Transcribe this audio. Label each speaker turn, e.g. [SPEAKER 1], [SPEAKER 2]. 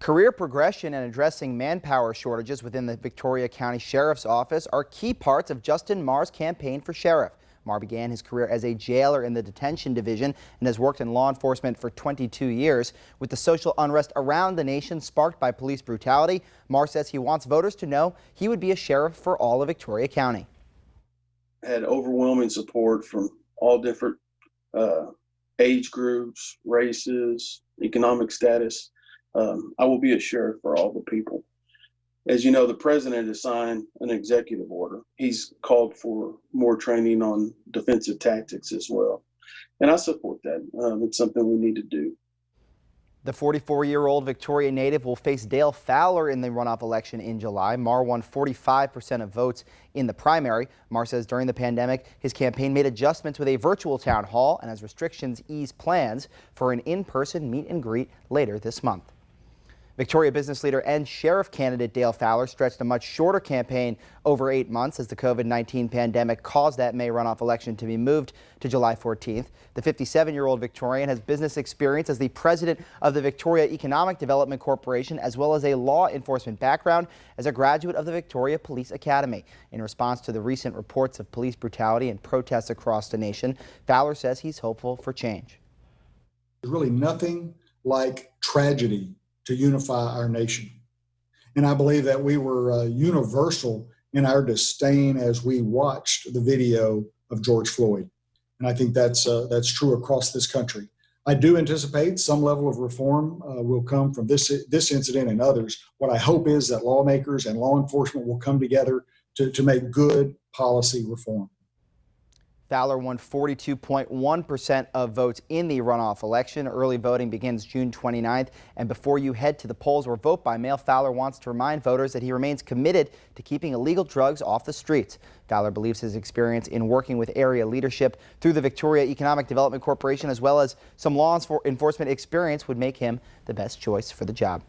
[SPEAKER 1] Career progression and addressing manpower shortages within the Victoria County Sheriff's Office are key parts of Justin Marr's campaign for sheriff. Marr began his career as a jailer in the detention division and has worked in law enforcement for 22 years. With the social unrest around the nation sparked by police brutality, Marr says he wants voters to know he would be a sheriff for all of Victoria County.
[SPEAKER 2] Had overwhelming support from all different age groups, races, economic status. I will be a sheriff for all the people. As you know, the president has signed an executive order. He's called for more training on defensive tactics as well. And I support that. It's something we need to do.
[SPEAKER 1] The 44-year-old Victoria native will face Dale Fowler in the runoff election in July. Marr won 45% of votes in the primary. Marr says during the pandemic, his campaign made adjustments with a virtual town hall and as restrictions ease plans for an in-person meet and greet later this month. Victoria business leader and sheriff candidate Dale Fowler stretched a much shorter campaign over 8 months as the COVID-19 pandemic caused that May runoff election to be moved to July 14th. The 57-year-old Victorian has business experience as the president of the Victoria Economic Development Corporation, as well as a law enforcement background as a graduate of the Victoria Police Academy. In response to the recent reports of police brutality and protests across the nation, Fowler says he's hopeful for change.
[SPEAKER 3] There's really nothing like tragedy to unify our nation. And I believe that we were universal in our disdain as we watched the video of George Floyd. And I think that's true across this country. I do anticipate some level of reform will come from this incident and others. What I hope is that lawmakers and law enforcement will come together to make good policy reform.
[SPEAKER 1] Fowler won 42.1% of votes in the runoff election. Early voting begins June 29th. And before you head to the polls or vote by mail, Fowler wants to remind voters that he remains committed to keeping illegal drugs off the streets. Fowler believes his experience in working with area leadership through the Victoria Economic Development Corporation, as well as some law enforcement experience, would make him the best choice for the job.